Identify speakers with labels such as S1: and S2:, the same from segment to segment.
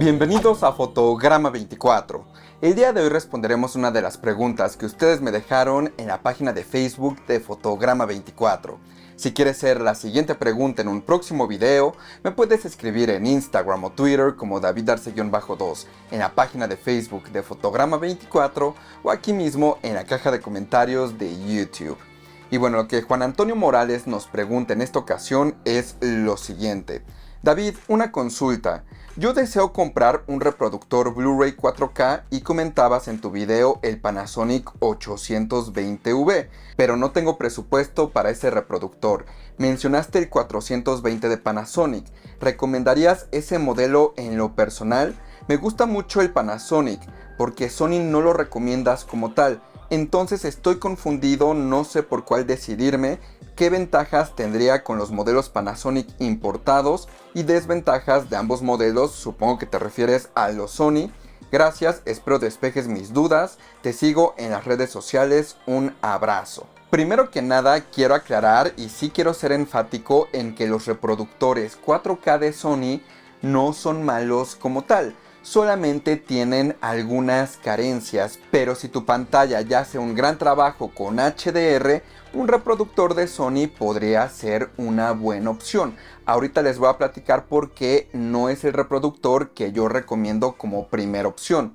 S1: Bienvenidos a Fotograma 24. El día de hoy responderemos una de las preguntas que ustedes me dejaron en la página de Facebook de Fotograma 24. Si quieres hacer la siguiente pregunta en un próximo video, me puedes escribir en Instagram o Twitter como davidarce-2, en la página de Facebook de Fotograma 24 o aquí mismo en la caja de comentarios de YouTube. Y bueno, lo que Juan Antonio Morales nos pregunta en esta ocasión es lo siguiente. David, una consulta. Yo deseo comprar un reproductor Blu-ray 4K y comentabas en tu video el Panasonic 820V, pero no tengo presupuesto para ese reproductor. Mencionaste el 420 de Panasonic. ¿Recomendarías ese modelo en lo personal? Me gusta mucho el Panasonic, porque Sony no lo recomiendas como tal. Entonces estoy confundido, no sé por cuál decidirme. ¿Qué ventajas tendría con los modelos Panasonic importados y desventajas de ambos modelos? Supongo que te refieres a los Sony. Gracias, espero despejes mis dudas. Te sigo en las redes sociales. Un abrazo. Primero que nada quiero aclarar y sí quiero ser enfático en que los reproductores 4K de Sony no son malos como tal. Solamente tienen algunas carencias, pero si tu pantalla ya hace un gran trabajo con HDR, un reproductor de Sony podría ser una buena opción. Ahorita les voy a platicar por qué no es el reproductor que yo recomiendo como primera opción.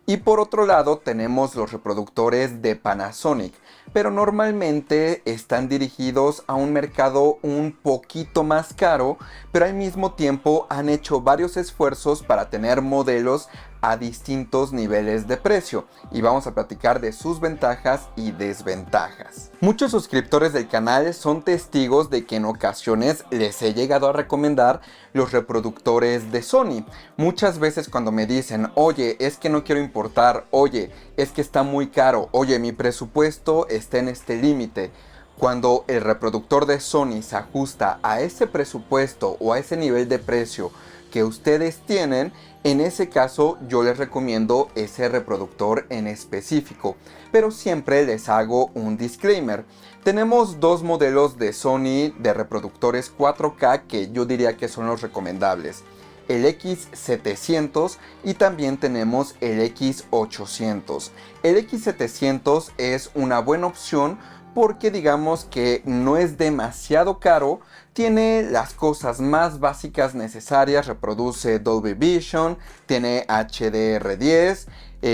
S1: Y por otro lado tenemos los reproductores de Panasonic, pero normalmente están dirigidos a un mercado un poquito más caro, pero al mismo tiempo han hecho varios esfuerzos para tener modelos a distintos niveles de precio y vamos a platicar de sus ventajas y desventajas. Muchos suscriptores del canal son testigos de que en ocasiones les he llegado a recomendar los reproductores de Sony. Muchas veces cuando me dicen, oye, es que no quiero importar, oye, es que está muy caro, oye, mi presupuesto está en este límite. Cuando el reproductor de Sony se ajusta a ese presupuesto o a ese nivel de precio que ustedes tienen, en ese caso yo les recomiendo ese reproductor en específico, pero siempre les hago un disclaimer. Tenemos dos modelos de Sony de reproductores 4K que yo diría que son los recomendables. El X700 y también tenemos el X800. El X700 es una buena opción porque digamos que no es demasiado caro, tiene las cosas más básicas necesarias, reproduce Dolby Vision, tiene HDR10,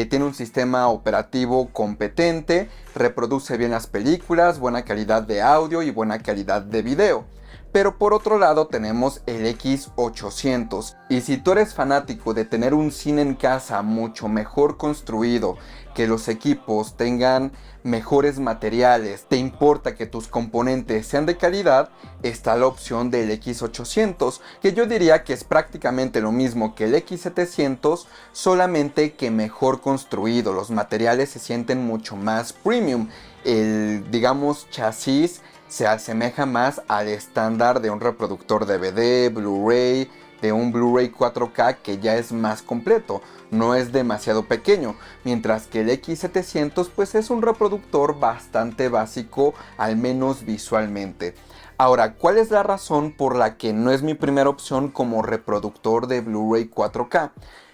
S1: tiene un sistema operativo competente, reproduce bien las películas, buena calidad de audio y buena calidad de video. Pero por otro lado tenemos el X800 y si tú eres fanático de tener un cine en casa mucho mejor construido, que los equipos tengan mejores materiales, te importa que tus componentes sean de calidad, está la opción del X800, que yo diría que es prácticamente lo mismo que el X700, solamente que mejor construido, los materiales se sienten mucho más premium, el digamos chasis se asemeja más al estándar de un reproductor DVD, Blu-ray, de un Blu-ray 4K que ya es más completo, no es demasiado pequeño, mientras que el X700 pues es un reproductor bastante básico, al menos visualmente. Ahora, ¿cuál es la razón por la que no es mi primera opción como reproductor de Blu-ray 4K?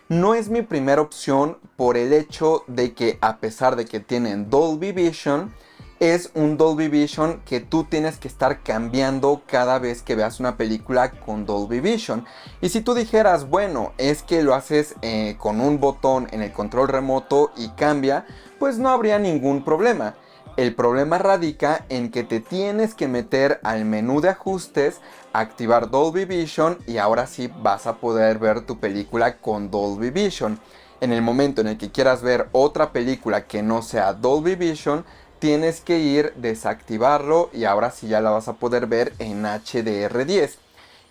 S1: No es mi primera opción por el hecho de que a pesar de que tienen Dolby Vision, es un Dolby Vision que tú tienes que estar cambiando cada vez que veas una película con Dolby Vision. Y si tú dijeras, bueno, es que lo haces con un botón en el control remoto y cambia, pues no habría ningún problema. El problema radica en que te tienes que meter al menú de ajustes, activar Dolby Vision y ahora sí vas a poder ver tu película con Dolby Vision. En el momento en el que quieras ver otra película que no sea Dolby Vision, tienes que ir, desactivarlo y ahora sí ya la vas a poder ver en HDR10.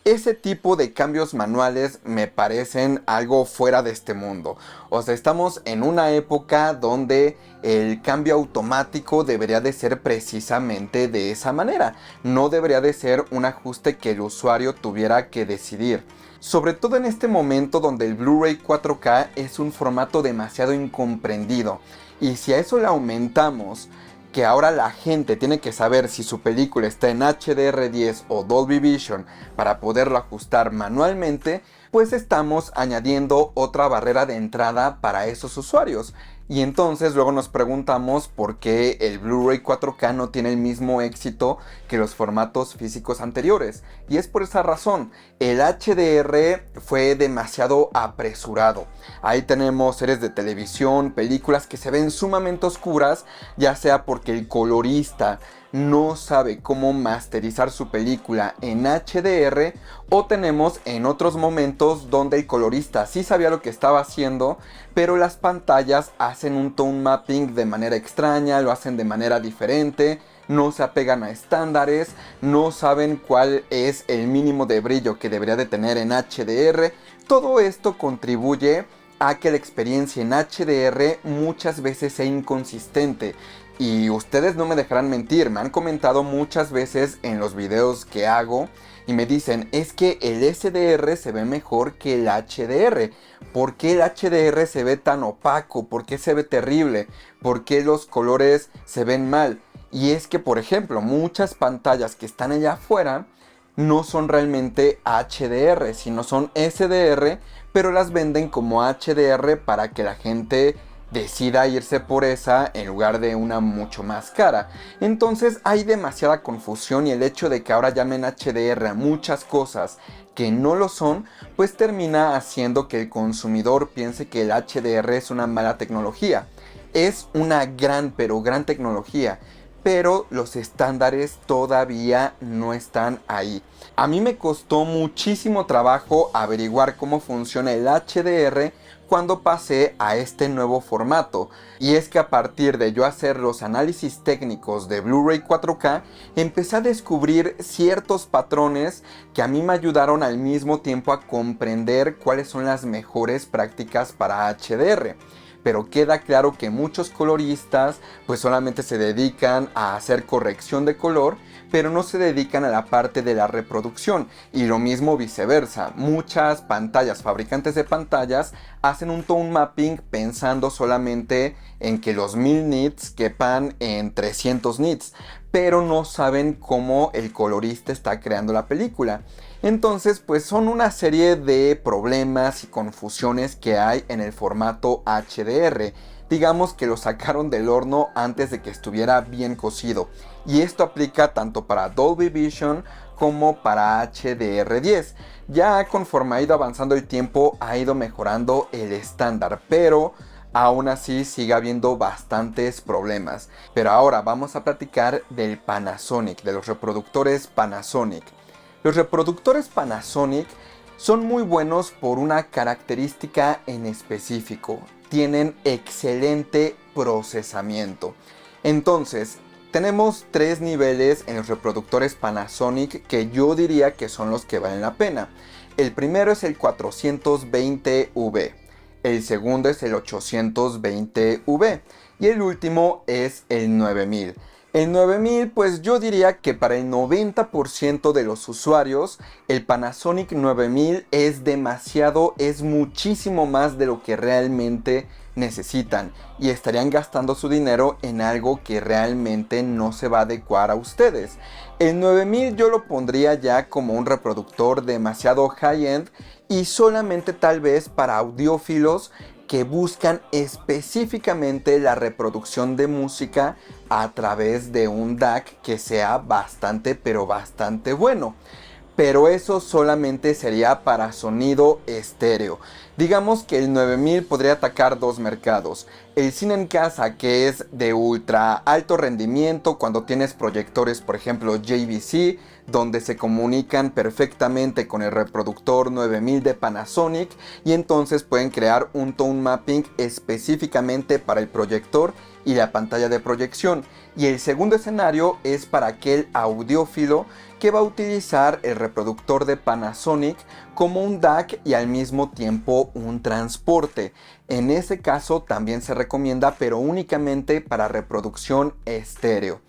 S1: Ese tipo de cambios manuales me parecen algo fuera de este mundo. O sea, estamos en una época donde el cambio automático debería de ser precisamente de esa manera. No debería de ser un ajuste que el usuario tuviera que decidir. Sobre todo en este momento donde el Blu-ray 4K es un formato demasiado incomprendido. Y si a eso le aumentamos que ahora la gente tiene que saber si su película está en HDR10 o Dolby Vision para poderlo ajustar manualmente, pues estamos añadiendo otra barrera de entrada para esos usuarios. Y entonces luego nos preguntamos por qué el Blu-ray 4K no tiene el mismo éxito que los formatos físicos anteriores. Y es por esa razón, el HDR fue demasiado apresurado. Ahí tenemos series de televisión, películas que se ven sumamente oscuras, ya sea porque el colorista no sabe cómo masterizar su película en HDR, o tenemos en otros momentos donde el colorista sí sabía lo que estaba haciendo, pero las pantallas hacen un tone mapping de manera extraña, lo hacen de manera diferente, no se apegan a estándares, no saben cuál es el mínimo de brillo que debería de tener en HDR. Todo esto contribuye a que la experiencia en HDR muchas veces sea inconsistente. Y ustedes no me dejarán mentir, me han comentado muchas veces en los videos que hago y me dicen, es que el SDR se ve mejor que el HDR. ¿Por qué el HDR se ve tan opaco? ¿Por qué se ve terrible? ¿Por qué los colores se ven mal? Y es que, por ejemplo, muchas pantallas que están allá afuera no son realmente HDR, sino son SDR, pero las venden como HDR para que la gente decida irse por esa en lugar de una mucho más cara. Entonces hay demasiada confusión, y el hecho de que ahora llamen HDR a muchas cosas que no lo son, pues termina haciendo que el consumidor piense que el HDR es una mala tecnología. Es una gran, pero gran tecnología, pero los estándares todavía no están ahí. A mí me costó muchísimo trabajo averiguar cómo funciona el HDR cuando pasé a este nuevo formato, y es que a partir de yo hacer los análisis técnicos de Blu-ray 4K, empecé a descubrir ciertos patrones que a mí me ayudaron al mismo tiempo a comprender cuáles son las mejores prácticas para HDR. Pero queda claro que muchos coloristas pues solamente se dedican a hacer corrección de color, pero no se dedican a la parte de la reproducción, y lo mismo viceversa. Muchas pantallas, fabricantes de pantallas, hacen un tone mapping pensando solamente en que los 1000 nits quepan en 300 nits, pero no saben cómo el colorista está creando la película. Entonces, pues son una serie de problemas y confusiones que hay en el formato HDR. Digamos que lo sacaron del horno antes de que estuviera bien cocido. Y esto aplica tanto para Dolby Vision como para HDR10. Ya conforme ha ido avanzando el tiempo, ha ido mejorando el estándar, pero aún así sigue habiendo bastantes problemas. Pero ahora vamos a platicar del Panasonic, de los reproductores Panasonic. Los reproductores Panasonic son muy buenos por una característica en específico: tienen excelente procesamiento. Entonces, tenemos tres niveles en los reproductores Panasonic que yo diría que son los que valen la pena. El primero es el 420V, el segundo es el 820V y el último es el 9000. El 9000, pues yo diría que para el 90% de los usuarios, el Panasonic 9000 es demasiado, es muchísimo más de lo que realmente necesitan, y estarían gastando su dinero en algo que realmente no se va a adecuar a ustedes. El 9000 yo lo pondría ya como un reproductor demasiado high-end, y solamente tal vez para audiófilos que buscan específicamente la reproducción de música a través de un DAC que sea bastante, pero bastante bueno. Pero eso solamente sería para sonido estéreo. Digamos que el 9000 podría atacar dos mercados: el cine en casa, que es de ultra alto rendimiento cuando tienes proyectores, por ejemplo JVC, donde se comunican perfectamente con el reproductor 9000 de Panasonic, y entonces pueden crear un tone mapping específicamente para el proyector y la pantalla de proyección. Y el segundo escenario es para aquel audiófilo que va a utilizar el reproductor de Panasonic como un DAC y al mismo tiempo un transporte. En ese caso también se recomienda, pero únicamente para reproducción estéreo.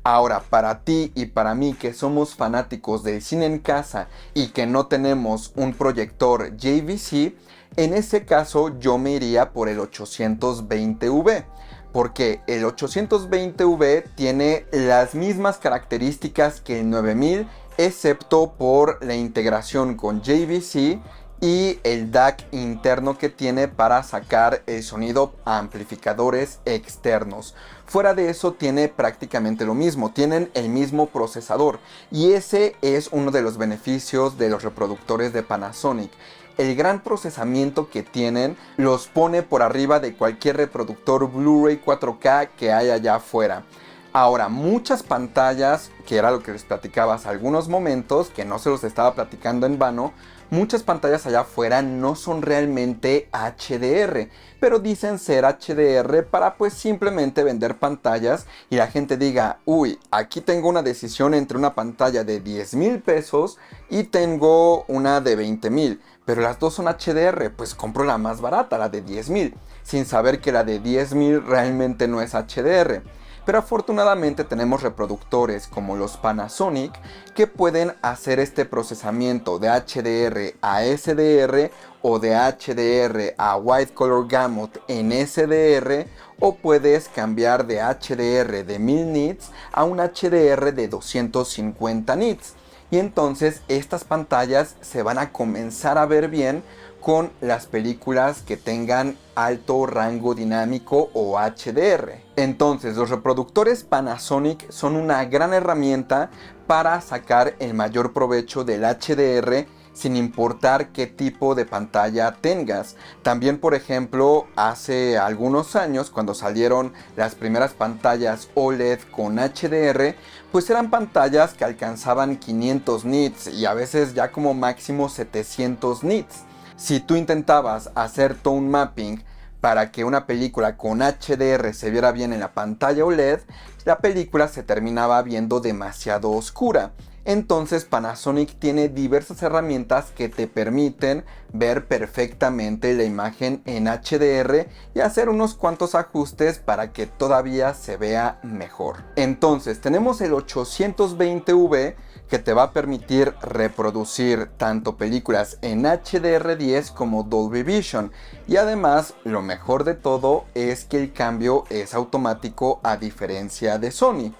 S1: Ahora, para ti y para mí, que somos fanáticos del cine en casa y que no tenemos un proyector JVC, en ese caso yo me iría por el 820V. porque el 820V tiene las mismas características que el 9000, excepto por la integración con JVC y el DAC interno que tiene para sacar el sonido a amplificadores externos. Fuera de eso tiene prácticamente lo mismo, tienen el mismo procesador, y ese es uno de los beneficios de los reproductores de Panasonic. El gran procesamiento que tienen los pone por arriba de cualquier reproductor Blu-ray 4K que hay allá afuera. Ahora, muchas pantallas, que era lo que les platicaba hace algunos momentos, que no se los estaba platicando en vano, muchas pantallas allá afuera no son realmente HDR, pero dicen ser HDR para pues simplemente vender pantallas y la gente diga, uy, aquí tengo una decisión entre una pantalla de 10,000 pesos y tengo una de 20,000, pero las dos son HDR, pues compro la más barata, la de 10,000, sin saber que la de 10,000 realmente no es HDR. Pero afortunadamente tenemos reproductores como los Panasonic que pueden hacer este procesamiento de HDR a SDR o de HDR a White Color Gamut en SDR, o puedes cambiar de HDR de 1000 nits a un HDR de 250 nits. Y entonces estas pantallas se van a comenzar a ver bien con las películas que tengan alto rango dinámico o HDR. Entonces los reproductores Panasonic son una gran herramienta para sacar el mayor provecho del HDR sin importar qué tipo de pantalla tengas. También, por ejemplo, hace algunos años, cuando salieron las primeras pantallas OLED con HDR, pues eran pantallas que alcanzaban 500 nits y a veces ya como máximo 700 nits. Si tú intentabas hacer tone mapping para que una película con HDR se viera bien en la pantalla OLED, la película se terminaba viendo demasiado oscura. Entonces Panasonic tiene diversas herramientas que te permiten ver perfectamente la imagen en HDR y hacer unos cuantos ajustes para que todavía se vea mejor. Entonces tenemos el 820V que te va a permitir reproducir tanto películas en HDR10 como Dolby Vision, y además lo mejor de todo es que el cambio es automático a diferencia de Sony.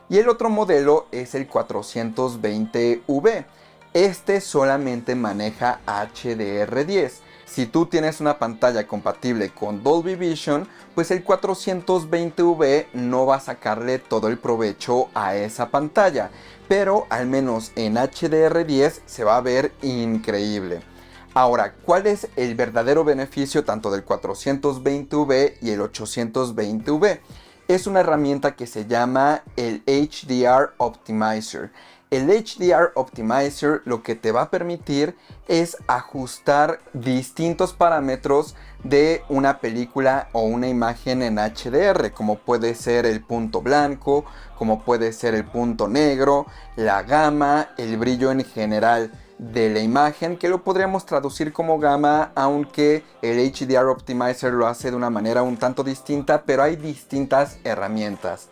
S1: Y el otro modelo es el 420V. Este solamente maneja HDR10. Si tú tienes una pantalla compatible con Dolby Vision, pues el 420V no va a sacarle todo el provecho a esa pantalla, pero al menos en HDR10 se va a ver increíble. Ahora, ¿cuál es el verdadero beneficio tanto del 420V y el 820V? Es una herramienta que se llama el HDR Optimizer. El HDR Optimizer lo que te va a permitir es ajustar distintos parámetros de una película o una imagen en HDR, como puede ser el punto blanco, como puede ser el punto negro, la gama, el brillo en general de la imagen, que lo podríamos traducir como gama, aunque el HDR Optimizer lo hace de una manera un tanto distinta, pero hay distintas herramientas.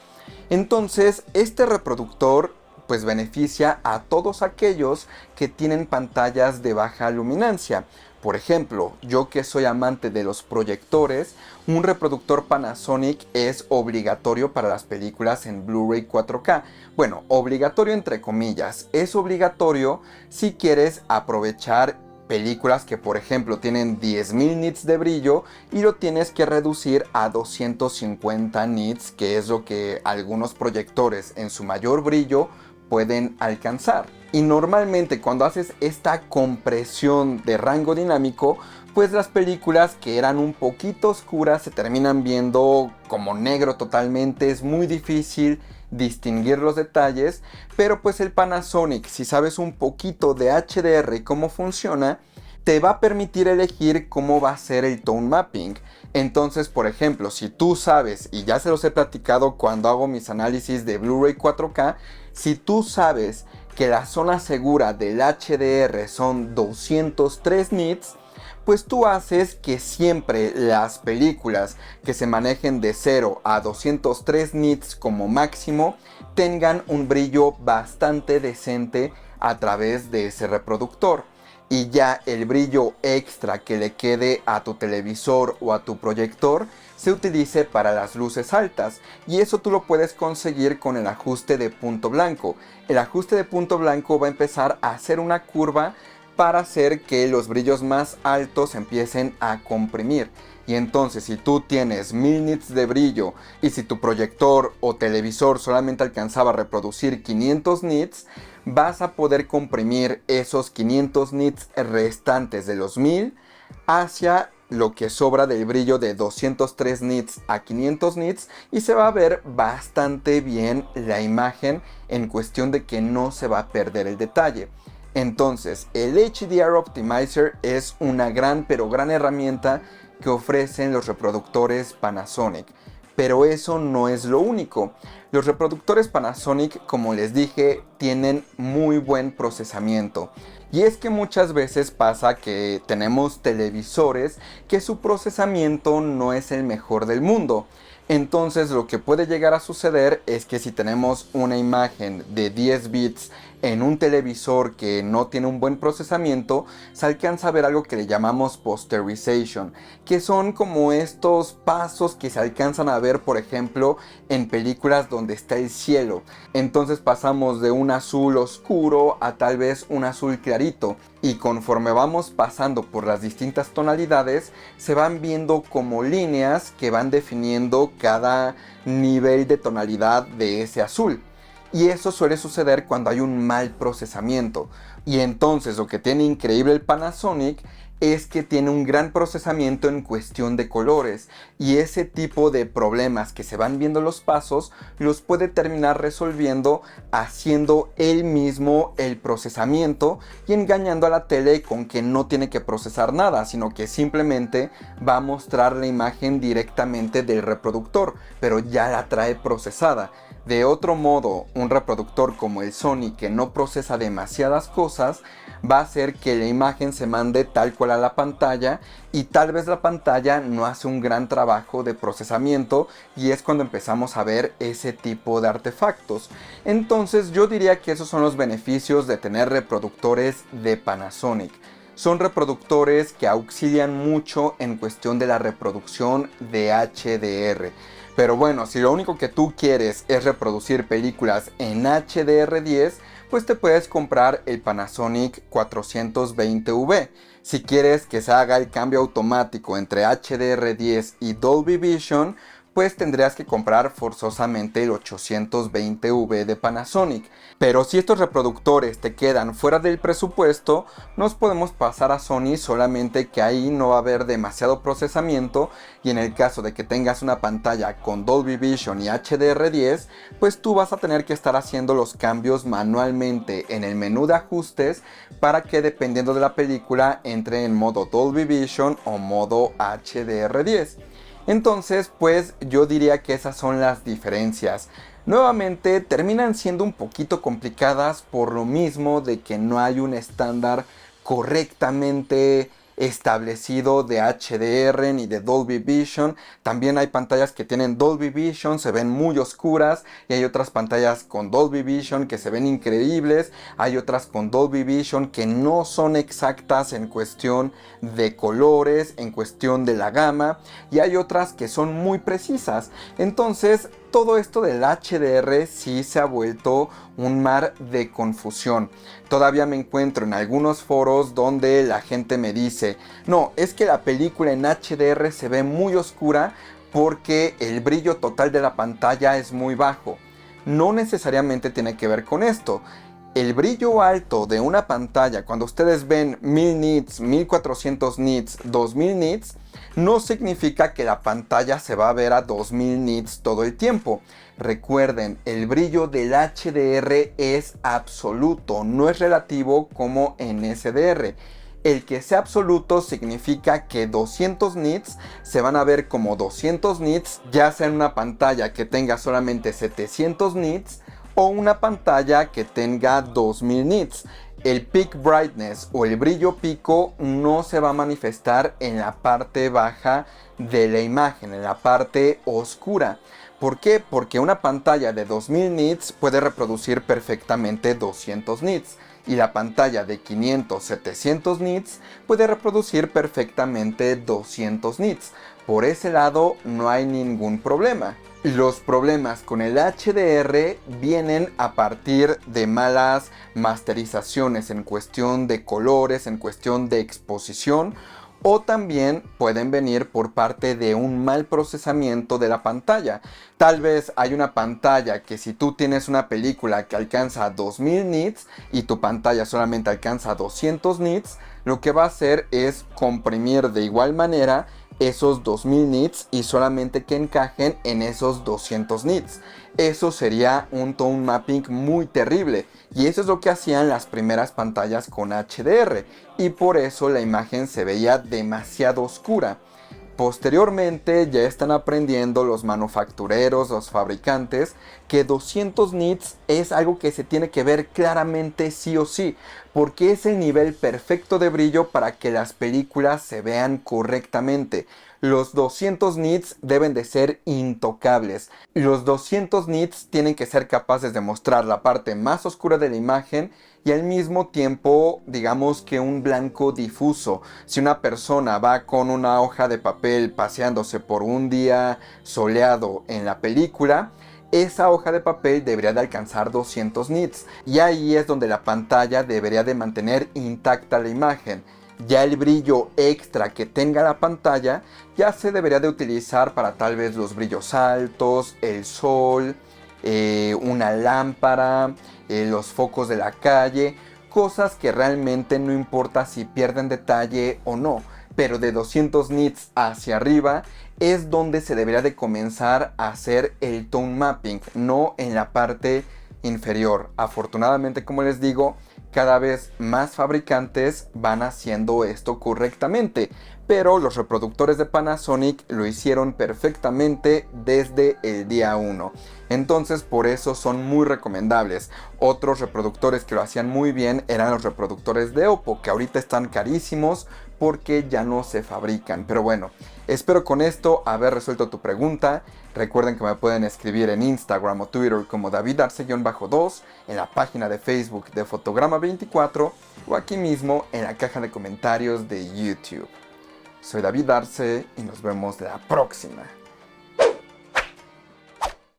S1: Entonces, este reproductor pues beneficia a todos aquellos que tienen pantallas de baja luminancia. Por ejemplo, yo que soy amante de los proyectores, un reproductor Panasonic es obligatorio para las películas en Blu-ray 4K. Bueno, obligatorio entre comillas, es obligatorio si quieres aprovechar películas que por ejemplo tienen 10,000 nits de brillo y lo tienes que reducir a 250 nits, que es lo que algunos proyectores en su mayor brillo pueden alcanzar. Y normalmente cuando haces esta compresión de rango dinámico, pues las películas que eran un poquito oscuras se terminan viendo como negro totalmente. Es muy difícil distinguir los detalles, pero pues el Panasonic, si sabes un poquito de HDR y cómo funciona, te va a permitir elegir cómo va a ser el tone mapping. Entonces, por ejemplo, si tú sabes, y ya se los he platicado cuando hago mis análisis de Blu-ray 4K, si tú sabes que la zona segura del HDR son 203 nits, pues tú haces que siempre las películas que se manejen de 0 a 203 nits como máximo tengan un brillo bastante decente a través de ese reproductor. Y ya el brillo extra que le quede a tu televisor o a tu proyector se utilice para las luces altas, y eso tú lo puedes conseguir con el ajuste de punto blanco. El ajuste de punto blanco va a empezar a hacer una curva para hacer que los brillos más altos empiecen a comprimir. Y entonces si tú tienes 1000 nits de brillo y si tu proyector o televisor solamente alcanzaba a reproducir 500 nits, vas a poder comprimir esos 500 nits restantes de los 1000 hacia lo que sobra del brillo de 203 nits a 500 nits, y se va a ver bastante bien la imagen en cuestión de que no se va a perder el detalle. Entonces, el HDR Optimizer es una gran herramienta que ofrecen los reproductores Panasonic. Pero eso no es lo único. Los reproductores Panasonic, como les dije, tienen muy buen procesamiento. Y es que muchas veces pasa que tenemos televisores que su procesamiento no es el mejor del mundo. Entonces lo que puede llegar a suceder es que si tenemos una imagen de 10 bits en un televisor que no tiene un buen procesamiento, se alcanza a ver algo que le llamamos posterization, que son como estos pasos que se alcanzan a ver, por ejemplo, en películas donde está el cielo. Entonces pasamos de un azul oscuro a tal vez un azul clarito, y conforme vamos pasando por las distintas tonalidades, se van viendo como líneas que van definiendo cada nivel de tonalidad de ese azul. Y eso suele suceder cuando hay un mal procesamiento. Y entonces lo que tiene increíble el Panasonic es que tiene un gran procesamiento en cuestión de colores, y ese tipo de problemas que se van viendo los pasos los puede terminar resolviendo haciendo él mismo el procesamiento y engañando a la tele con que no tiene que procesar nada, sino que simplemente va a mostrar la imagen directamente del reproductor, pero ya la trae procesada. De otro modo, un reproductor como el Sony, que no procesa demasiadas cosas, va a hacer que la imagen se mande tal cual a la pantalla, y tal vez la pantalla no hace un gran trabajo de procesamiento, y es cuando empezamos a ver ese tipo de artefactos. Entonces yo diría que esos son los beneficios de tener reproductores de Panasonic. Son reproductores que auxilian mucho en cuestión de la reproducción de HDR. Pero bueno, si lo único que tú quieres es reproducir películas en HDR10, pues te puedes comprar el Panasonic 420V. Si quieres que se haga el cambio automático entre HDR10 y Dolby Vision, pues tendrías que comprar forzosamente el 820V de Panasonic. Pero si estos reproductores te quedan fuera del presupuesto, nos podemos pasar a Sony, solamente que ahí no va a haber demasiado procesamiento, y en el caso de que tengas una pantalla con Dolby Vision y HDR10, pues tú vas a tener que estar haciendo los cambios manualmente en el menú de ajustes para que, dependiendo de la película, entre en modo Dolby Vision o modo HDR10. Entonces, pues yo diría que esas son las diferencias. Nuevamente terminan siendo un poquito complicadas por lo mismo de que no hay un estándar correctamente establecido de HDR ni de Dolby Vision. También hay pantallas que tienen Dolby Vision, se ven muy oscuras, y hay otras pantallas con Dolby Vision que se ven increíbles. Hay otras con Dolby Vision que no son exactas en cuestión de colores, en cuestión de la gama, y hay otras que son muy precisas. Entonces todo esto del HDR sí se ha vuelto un mar de confusión. Todavía me encuentro en algunos foros donde la gente me dice: no, es que la película en HDR se ve muy oscura porque el brillo total de la pantalla es muy bajo. No necesariamente tiene que ver con esto. El brillo alto de una pantalla, cuando ustedes ven 1000 nits, 1400 nits, 2000 nits, no significa que la pantalla se va a ver a 2000 nits todo el tiempo. Recuerden, el brillo del HDR es absoluto, no es relativo como en SDR. El que sea absoluto significa que 200 nits se van a ver como 200 nits, ya sea en una pantalla que tenga solamente 700 nits o una pantalla que tenga 2000 nits. El peak brightness o el brillo pico no se va a manifestar en la parte baja de la imagen, en la parte oscura. ¿Por qué? Porque una pantalla de 2000 nits puede reproducir perfectamente 200 nits. Y la pantalla de 500-700 nits puede reproducir perfectamente 200 nits. por ese lado no hay ningún problema. Los problemas con el HDR vienen a partir de malas masterizaciones en cuestión de colores, en cuestión de exposición, o también pueden venir por parte de un mal procesamiento de la pantalla. Tal vez hay una pantalla que si tú tienes una película que alcanza 2000 nits y tu pantalla solamente alcanza 200 nits, lo que va a hacer es comprimir de igual manera esos 2000 nits y solamente que encajen en esos 200 nits. Eso sería un tone mapping muy terrible, y eso es lo que hacían las primeras pantallas con HDR, y por eso la imagen se veía demasiado oscura. Posteriormente ya están aprendiendo los manufactureros, los fabricantes, que 200 nits es algo que se tiene que ver claramente sí o sí, porque es el nivel perfecto de brillo para que las películas se vean correctamente. Los 200 nits deben de ser intocables. Los 200 nits tienen que ser capaces de mostrar la parte más oscura de la imagen y al mismo tiempo, digamos que un blanco difuso. Si una persona va con una hoja de papel paseándose por un día soleado en la película, esa hoja de papel debería de alcanzar 200 nits, y ahí es donde la pantalla debería de mantener intacta la imagen. Ya el brillo extra que tenga la pantalla ya se debería de utilizar para tal vez los brillos altos, el sol, una lámpara, los focos de la calle, cosas que realmente no importa si pierden detalle o no, pero de 200 nits hacia arriba es donde se debería de comenzar a hacer el tone mapping, no en la parte inferior. Afortunadamente, como les digo, cada vez más fabricantes van haciendo esto correctamente, pero los reproductores de Panasonic lo hicieron perfectamente desde el día 1. Entonces por eso son muy recomendables. Otros reproductores que lo hacían muy bien eran los reproductores de Oppo, que ahorita están carísimos porque ya no se fabrican. Pero bueno, espero con esto haber resuelto tu pregunta. Recuerden que me pueden escribir en Instagram o Twitter como davidarce-2, en la página de Facebook de Fotograma24 o aquí mismo en la caja de comentarios de YouTube. Soy David Arce y nos vemos la próxima.